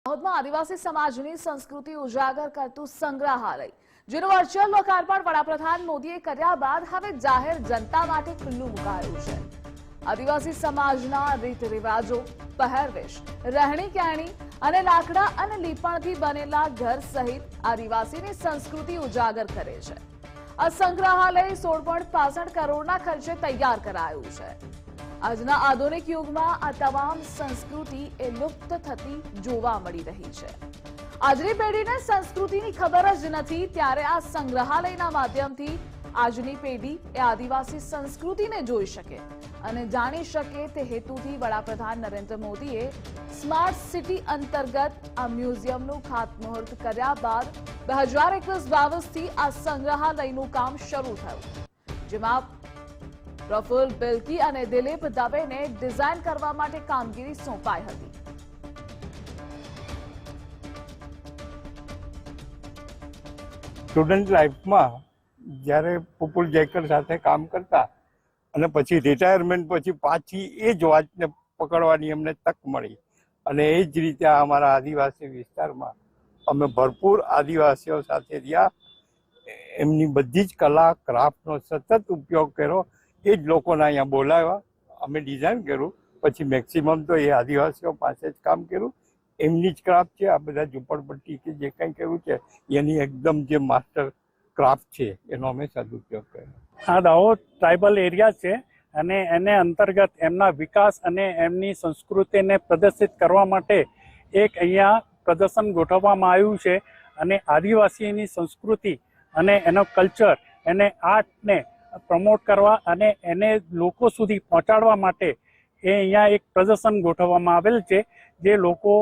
દાહોદમાં આદિવાસી સમાજની સંસ્કૃતિ ઉજાગર કરતું સંગ્રહાલય, જેનું વર્ચ્યુઅલ લોકાર્પણ વડાપ્રધાન મોદીએ કર્યા બાદ હવે જાહેર જનતા માટે ખુલ્લું મુકાયું છે. આદિવાસી સમાજના રીત રિવાજો, પહેરવેશ, રહેણી કહેણી અને લાકડા અને લીપણથી બનેલા ઘર સહિત આદિવાસીની સંસ્કૃતિ ઉજાગર કરે છે. આ સંગ્રહાલય 16.65 કરોડના ખર્ચે તૈયાર કરાયું છે. આજના આધુનિક યુગમાં આ તમામ સંસ્કૃતિ એ લુપ્ત થતી જોવા મળી રહી છે. આજની પેઢીને સંસ્કૃતિની ખબર જ નથી, ત્યારે આ સંગ્રહાલયના માધ્યમથી આજની પેઢી એ આદિવાસી સંસ્કૃતિને જોઈ શકે અને જાણી શકે તે હેતુથી વડાપ્રધાન નરેન્દ્ર મોદીએ સ્માર્ટ સિટી અંતર્ગત આ મ્યુઝિયમનું ખાતમુહૂર્ત કર્યા બાદ 2021-22થી આ સંગ્રહાલયનું કામ શરૂ થયું, જેમાં પ્રફુલ્લ બિલકી અને દિલીપ દવેને ડિઝાઇન કરવા માટે કામગીરી સોંપાઈ હતી. સ્ટુડન્ટ લાઈફમાં જ્યારે પ્રફુલ્લ જયકર સાથે કામ કરતા અને પછી રિટાયરમેન્ટ પછી પાછી એ જ વાતને પકડવાની અમને તક મળી અને એ જ રીતે અમારા આદિવાસી વિસ્તારમાં અમે ભરપૂર આદિવાસીઓ સાથે રહ્યા. એમની બધી જ કલા ક્રાફ્ટનો સતત ઉપયોગ કર્યો. એ જ લોકોને અહીંયા બોલાવ્યા, અમે ડિઝાઇન કર્યું, પછી મેક્સિમમ તો એ આદિવાસીઓ પાસે જ કામ કર્યું. એમની જ ક્રાફ્ટ છે. આ બધા ઝૂંપડપટ્ટી કે જે કંઈ કર્યું છે એની એકદમ જે માસ્ટર ક્રાફ્ટ છે એનો અમે સદુપયોગ કર્યો. આ દાહોદ ટ્રાઇબલ એરિયા છે અને એને અંતર્ગત એમના વિકાસ અને એમની સંસ્કૃતિને પ્રદર્શિત કરવા માટે એક અહીંયા પ્રદર્શન ગોઠવવામાં આવ્યું છે અને આદિવાસીની સંસ્કૃતિ અને એનો કલ્ચર, એને આર્ટને પ્રમોટ કરવા અને એને લોકો સુધી પહોંચાડવા માટે એ અહીંયા એક પ્રદર્શન ગોઠવવામાં આવેલ છે, જે લોકો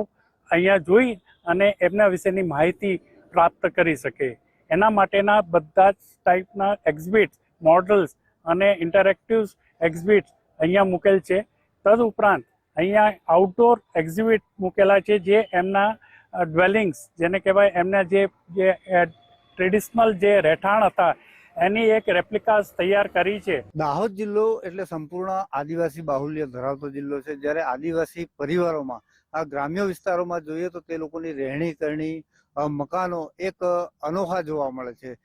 અહીંયા જોઈ અને એમના વિશેની માહિતી પ્રાપ્ત કરી શકે. એના માટેના બધા જ ટાઈપના એક્ઝિબિટ્સ, મોડલ્સ અને ઇન્ટરેક્ટિવ એક્ઝિબિટ્સ અહીંયા મૂકેલ છે. તદુપરાંત અહીંયા આઉટડોર એક્ઝિબિટ મૂકેલા છે, જે એમના ડ્વેલિંગ્સ, જેને કહેવાય એમના જે ટ્રેડિશનલ જે રહેઠાણ હતા એની એક રેપ્લિકાસ તૈયાર કરી છે. દાહોદ જિલ્લો એટલે સંપૂર્ણ આદિવાસી બાહુલ્ય ધરાવતો જિલ્લો છે. જ્યારે આદિવાસી પરિવારોમાં આ ગ્રામ્ય વિસ્તારોમાં જોઈએ તો તે લોકોની રહેણી કરણી, મકાનો એક અનોખા જોવા મળે છે.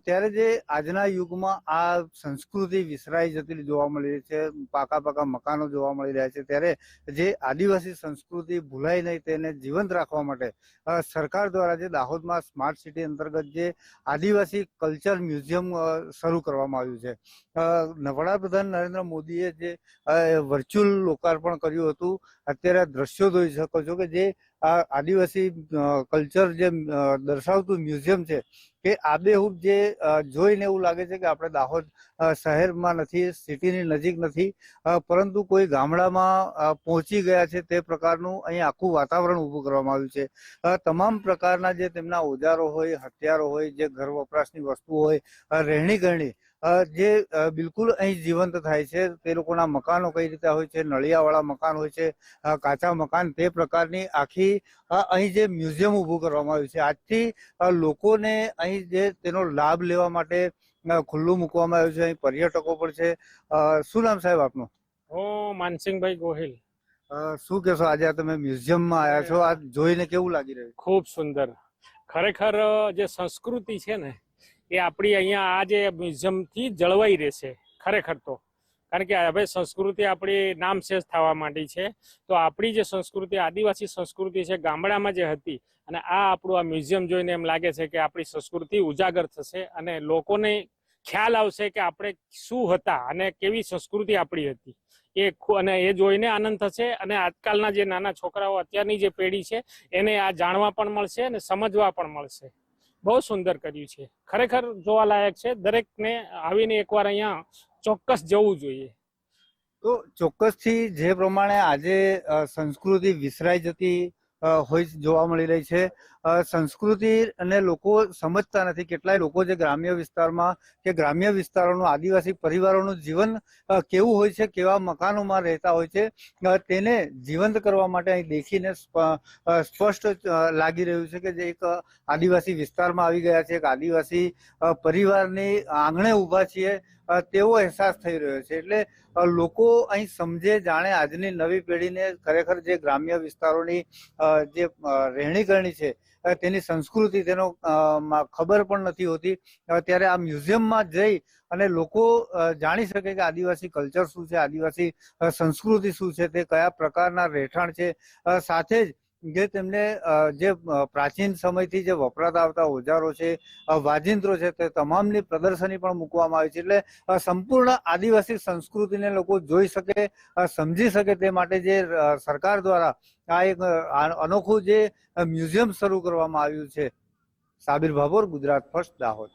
ત્યારે જે આજના યુગમાં આ સંસ્કૃતિ વિસરાઈ જતી જોવા મળી રહી છે, પાકા મકાનો જોવા મળી રહ્યા છે, ત્યારે જે આદિવાસી સંસ્કૃતિ ભૂલાય નહીં તેને જીવંત રાખવા માટે સરકાર દ્વારા જે દાહોદમાં સ્માર્ટ સિટી અંતર્ગત જે આદિવાસી કલ્ચર મ્યુઝિયમ શરૂ કરવામાં આવ્યું છે. વડાપ્રધાન નરેન્દ્ર મોદીએ જે વર્ચ્યુઅલ લોકાર્પણ કર્યું હતું, અત્યારે દ્રશ્યો જોઈ શકો છો કે જે આ આદિવાસી કલ્ચર જે દર્શાવતું મ્યુઝિયમ છે કે આબેહૂબ જે જોઈને એવું લાગે છે કે આપણે દાહોદ શહેરમાં નથી, સિટીની નજીક નથી, પરંતુ કોઈ ગામડામાં પહોંચી ગયા છે તે પ્રકારનું અહીં આખું વાતાવરણ ઊભું કરવામાં આવ્યું છે. તમામ પ્રકારના જે તેમના ઓજારો હોય, હથિયારો હોય, જે ઘર વપરાશની વસ્તુઓ હોય, રહેણી કરણી જે બિલકુલ અહીં જીવંત થાય છે. તે લોકોના મકાનો કઈ રીતે હોય છે, નળિયાવાળા મકાન હોય છે, કાચા મકાન, તે પ્રકારની આખી અહીં જે મ્યુઝિયમ ઊભું કરવામાં આવ્યું છે. આજથી લોકોને અહીં જે તેનો લાભ લેવા માટે ખુલ્લું મૂકવામાં આવ્યું છે. અહીં પર્યટકો પણ છે. શું નામ સાહેબ આપનું? હું માનસિંહભાઈ ગોહિલ. શું કહેશો, આજે તમે મ્યુઝિયમમાં આવ્યા છો, આ જોઈને કેવું લાગી રહ્યું? ખૂબ સુંદર. ખરેખર જે સંસ્કૃતિ છે ને એ આપણી અહીંયા આ જે મ્યુઝિયમથી જળવાઈ રહેશે ખરેખર તો. કારણ કે હવે સંસ્કૃતિ આપણી નામશેષ થવા માંડી છે. તો આપણી જે સંસ્કૃતિ, આદિવાસી સંસ્કૃતિ છે ગામડામાં જે હતી, અને આ આપણું આ મ્યુઝિયમ જોઈને એમ લાગે છે કે આપણી સંસ્કૃતિ ઉજાગર થશે અને લોકોને ખ્યાલ આવશે કે આપણે શું હતા અને કેવી સંસ્કૃતિ આપણી હતી. અને એ જોઈને આનંદ થશે અને આજકાલના જે નાના છોકરાઓ, અત્યારની જે પેઢી છે એને આ જાણવા પણ મળશે અને સમજવા પણ મળશે. બહુ સુંદર કર્યું છે, ખરેખર જોવાલાયક છે. દરેકને આવીને એકવાર અહીંયા ચોક્કસ જવું જોઈએ. તો ચોક્કસથી જે પ્રમાણે આજે સંસ્કૃતિ વિસરાઈ જતી હોય જોવા મળી રહી છે, સંસ્કૃતિ અને લોકો સમજતા નથી. કેટલાય લોકો જે ગ્રામ્ય વિસ્તારમાં કે ગ્રામ્ય વિસ્તારોનું આદિવાસી પરિવારોનું જીવન કેવું હોય છે, કેવા મકાનોમાં રહેતા હોય છે, તેને જીવંત કરવા માટે અહીં દેખીને સ્પષ્ટ લાગી રહ્યું છે કે જે એક આદિવાસી વિસ્તારમાં આવી ગયા છે, એક આદિવાસી પરિવારની આંગણે ઊભા છીએ તેવો અહેસાસ થઈ રહ્યો છે. એટલે લોકો અહીં સમજે જાણે આજની નવી પેઢીને ખરેખર જે ગ્રામ્ય વિસ્તારોની જે રહેણીકરણી છે તેની સંસ્કૃતિ તેનો ખબર પણ નથી હોતી. ત્યારે આ મ્યુઝિયમમાં જઈ અને લોકો જાણી શકે કે આદિવાસી કલ્ચર શું છે, આદિવાસી સંસ્કૃતિ શું છે, તે કયા પ્રકારના રહેઠાણ છે, સાથે જ જે તેમને જે પ્રાચીન સમયથી જે વપરાતા આવતા ઓજારો છે, વાજિંત્રો છે, તે તમામની પ્રદર્શની પણ મૂકવામાં આવી છે. એટલે સંપૂર્ણ આદિવાસી સંસ્કૃતિને લોકો જોઈ શકે, સમજી શકે તે માટે જે સરકાર દ્વારા આ એક અનોખું જે મ્યુઝિયમ શરૂ કરવામાં આવ્યું છે. સાબિર ભાભોર, ગુજરાત ફર્સ્ટ, દાહોદ.